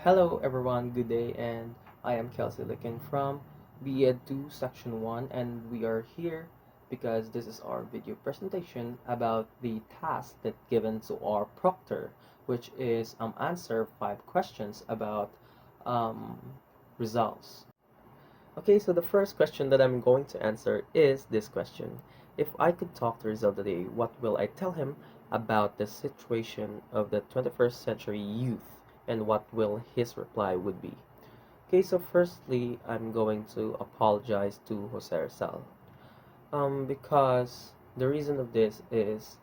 Hello everyone, good day, and I am Kelsey looking from BEd 2 Section 1, and we are here because this is our video presentation about the task that given to our proctor, which is answer 5 questions about um, results. Okay, so the first question that I'm going to answer is this question. If I could talk to Rizal today, what will I tell him about the situation of the 21st century youth, and what will his reply would be? Okay, so firstly, I'm going to apologize to Jose Rizal. Because the reason of this is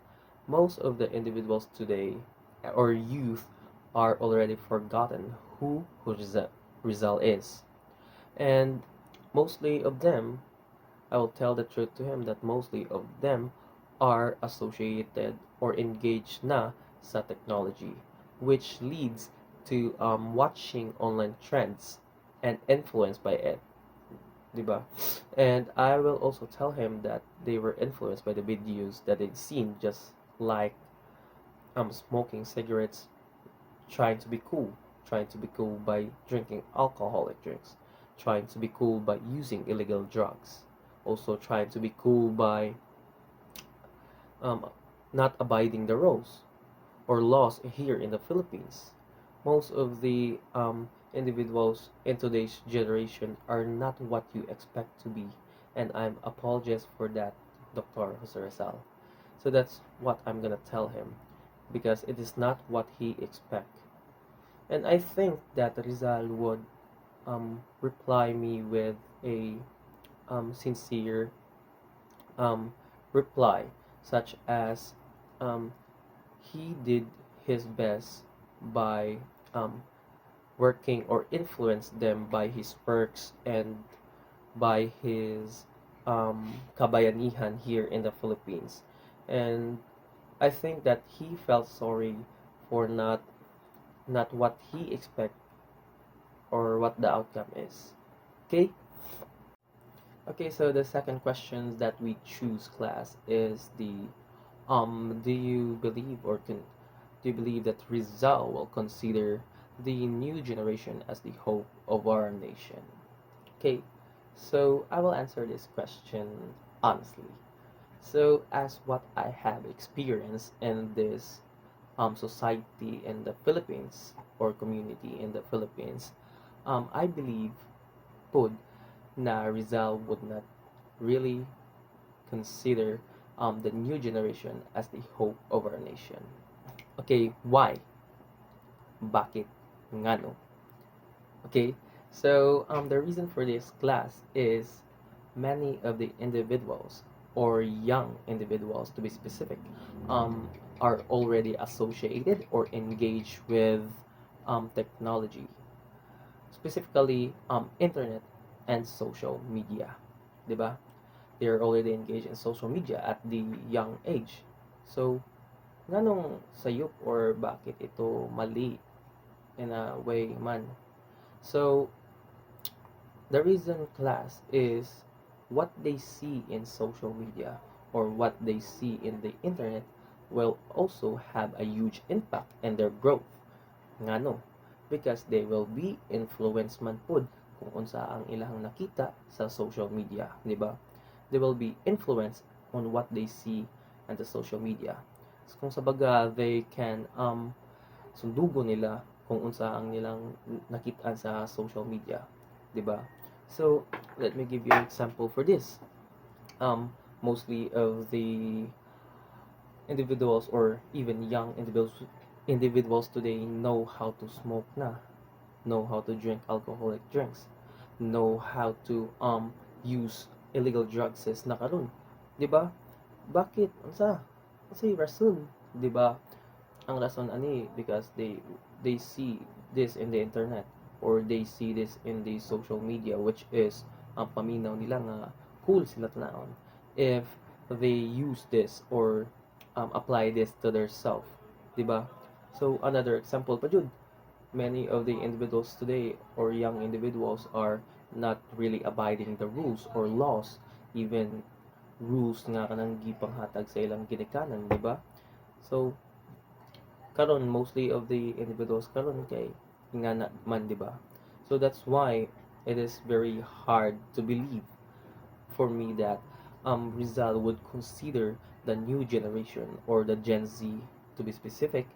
most of the individuals today or youth are already forgotten who Rizal is. And mostly of them, I will tell the truth to him that mostly of them are associated or engaged na sa technology, which leads to watching online trends and influenced by it, diba? And I will also tell him that they were influenced by the videos that they'd seen, just like smoking cigarettes, trying to be cool by drinking alcoholic drinks, trying to be cool by using illegal drugs, also trying to be cool by um, not abiding the rules or laws here in the Philippines. Most of the individuals in today's generation are not what you expect to be, and I'm apologize for that, Dr. Jose Rizal. So that's what I'm gonna tell him, because it is not what he expect. And I think that Rizal would reply me with a sincere um, reply, such as um, he did his best by um, working or influenced them by his works and by his kabayanihan here in the Philippines. And I think that he felt sorry for not what he expect or what the outcome is. Okay? Okay, so the second question that we choose class is the do you believe or do you believe that Rizal will consider the new generation as the hope of our nation? Okay, so I will answer this question honestly. So as what I have experienced in this society in the Philippines or community in the Philippines, I believe po na Rizal would not really consider the new generation as the hope of our nation. Okay, why? Bakit? Nga no? Okay, so the reason for this class is many of the individuals or young individuals to be specific um, are already associated or engaged with technology, specifically internet and social media, diba? They're already engaged in social media at the young age. So, nganong sayop or bakit ito mali in a way man? So, the reason class is what they see in social media or what they see in the internet will also have a huge impact in their growth. Nga no? Because they will be influenced man pod kung unsa ang ilang nakita sa social media, di ba? They will be influenced on what they see on the social media. So, kung sa baga, they can sundugo nila kung unsa ang nilang nakita sa social media, di ba? So, let me give you an example for this. Mostly of the individuals or even young individuals today know how to smoke na, know how to drink alcoholic drinks, know how to use illegal drugs na karon, 'di ba? Bakit? Unsa rason, 'di ba? Ang rason ani because they see this in the internet or they see this in the social media, which is ang paminaw nila nga cool sila tanawon if they use this or apply this to their self, 'di ba? So another example pa jud, many of the individuals today or young individuals are not really abiding the rules or laws, even rules nga kanang gipanghatag sa ilang ginikanan, di ba? So karon mostly of the individuals karon kay nga na man, 'di ba? So that's why it is very hard to believe for me that Rizal would consider the new generation, or the Gen Z to be specific,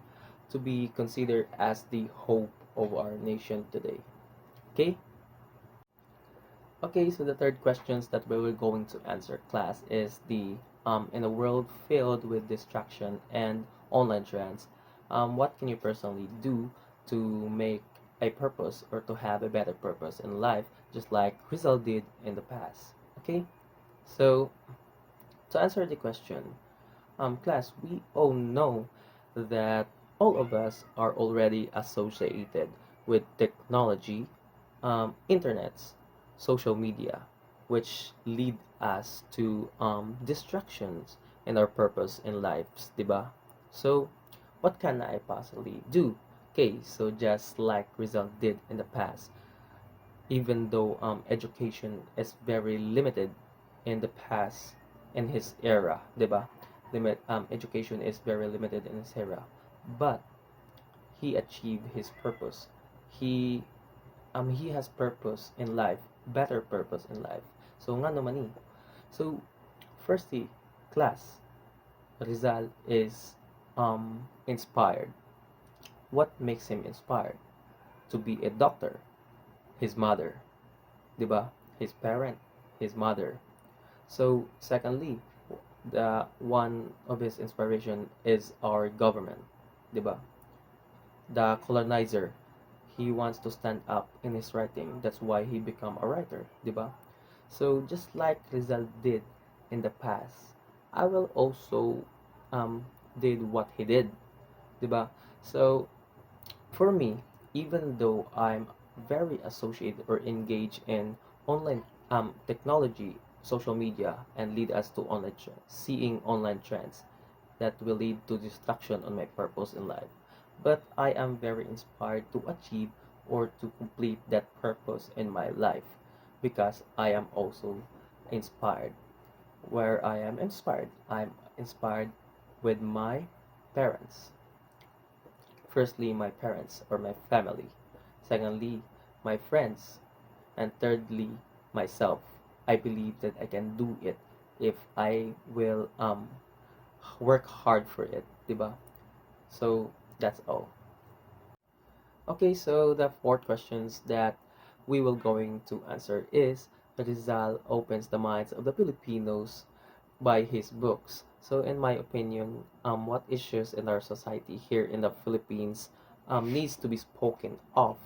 to be considered as the hope of our nation today. Okay? Okay, so the third questions that we were going to answer, class, is the in a world filled with distraction and online trends, what can you personally do to make a purpose, or to have a better purpose in life, just like Rizal did in the past? Okay, so to answer the question, class, we all know that all of us are already associated with technology, internets, social media, which lead us to distractions in our purpose in lives, diba? So, what can I possibly do? Okay, so just like Rizal did in the past, even though education is very limited in the past, in his era, diba? Education is very limited in his era, but he achieved his purpose. He has purpose in life, better purpose in life. So nga naman ni. So firstly, class, Rizal is inspired. What makes him inspired? To be a doctor, his mother, 'di ba? His parent, his mother. So secondly, the one of his inspiration is our government, 'di ba? The colonizer, he wants to stand up in his writing. That's why he become a writer, 'di ba? So just like Rizal did in the past, I will also did what he did, 'di ba? So for me, even though I'm very associated or engaged in online technology, social media, and lead us to online seeing online trends that will lead to distraction on my purpose in life. But I am very inspired to achieve or to complete that purpose in my life, because I am also inspired. Where I am inspired, I'm inspired with my parents. Firstly, my parents or my family. Secondly, my friends. And thirdly, myself. I believe that I can do it if I will work hard for it, 'di ba? So that's all. Okay, so the fourth questions that we will going to answer is, Rizal opens the minds of the Filipinos by his books. So in my opinion, what issues in our society here in the Philippines needs to be spoken of,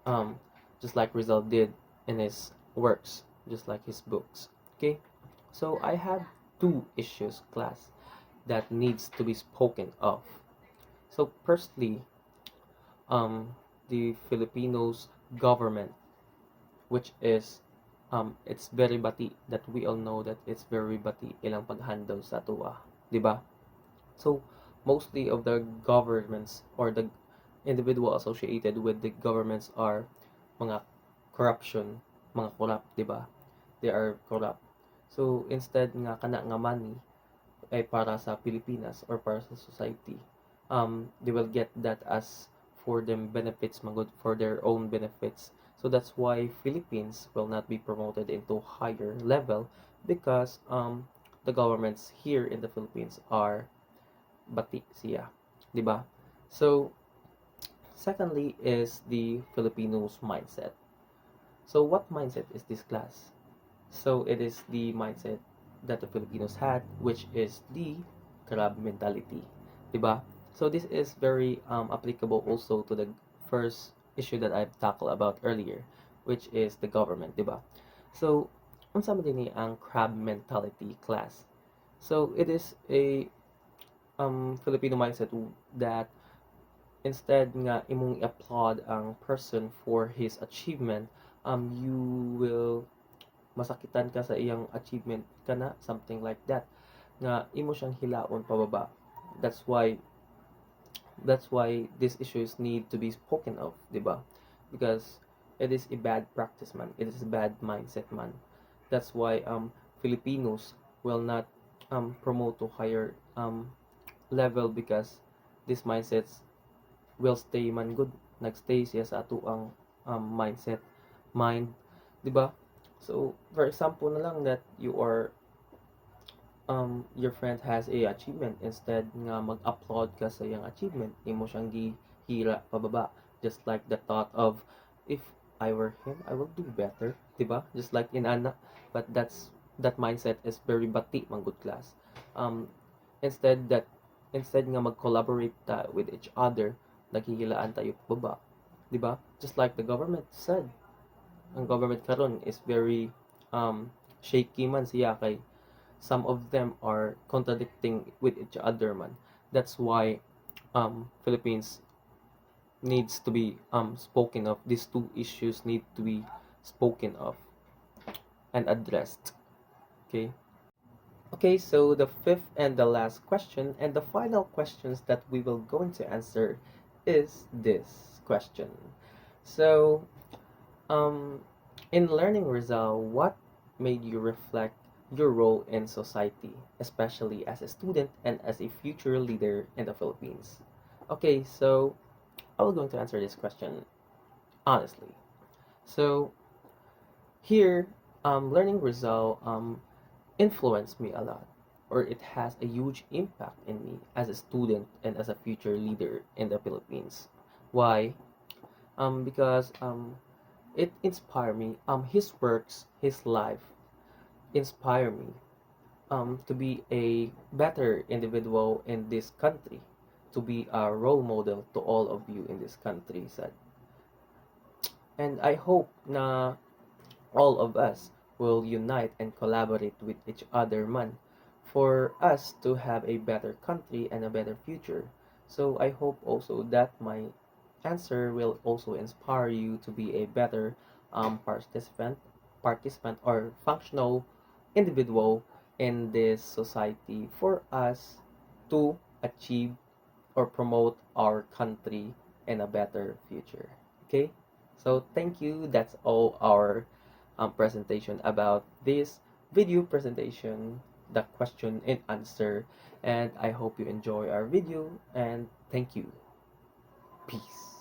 um, just like Rizal did in his works, just like his books. Okay, so I have two issues, class, that needs to be spoken of. So firstly, the Filipinos government, which is it's very bati, that we all know that it's very bati ilang paghandle sa tuwa, di ba? So mostly of the governments, or the individual associated with the governments, are mga corruption, mga corrupt, di ba? They are corrupt. So instead nga kana nga money ay para sa Pilipinas or para sa society, they will get that as for them benefits, magod for their own benefits. So that's why Philippines will not be promoted into higher level, because the governments here in the Philippines are bati siya, 'di ba? So secondly is the Filipinos mindset. So what mindset is this, class? So it is the mindset that the Filipinos had, which is the crab mentality, 'di ba? So this is very applicable also to the first issue that I've tackled about earlier, which is the government, 'di ba? So unsa man dinhi ang crab mentality, class? So it is a Filipino mindset that instead nga imong applaud ang person for his achievement, you will masakitan ka sa iyang achievement kana, something like that, nga imo siyang hilaon pababa. That's why these issues need to be spoken of, di ba? Because it is a bad practice, man. It is a bad mindset, man. That's why Filipinos will not promote to higher level, because these mindsets will stay man good, nagstay siya sa ato ang mindset, mind, 'di ba? So, for example na lang that you are your friend has a achievement, instead nga mag-upload ka sa iyang achievement, imo siyang gihira pababa, just like the thought of, if I were him I will do better, 'di ba? Just like in Ana. But that mindset is very bati man good class. um instead nga mag-collaborate ta with each other, naghihilaan tayo pababa, 'di ba? Just like the government said, ang government karon is very shaky man siya, kay some of them are contradicting with each other man. That's why Philippines needs to be spoken of. These two issues need to be spoken of and addressed. Okay. Okay, so the fifth and the last question and the final questions that we will going to answer is this question. So, um, in learning Rizal, what made you reflect your role in society, especially as a student and as a future leader in the Philippines? Okay, so I will going to answer this question honestly. So here, learning Rizal influenced me a lot, or it has a huge impact in me as a student and as a future leader in the Philippines. Why? Because it inspired me. His works, his life inspire me to be a better individual in this country, to be a role model to all of you in this country, said. And I hope na all of us will unite and collaborate with each other man for us to have a better country and a better future. So I hope also that my answer will also inspire you to be a better participant or functional individual in this society for us to achieve or promote our country in a better future. Okay? So thank you. That's all our presentation about this video presentation, the question and answer. And I hope you enjoy our video, and thank you. Peace.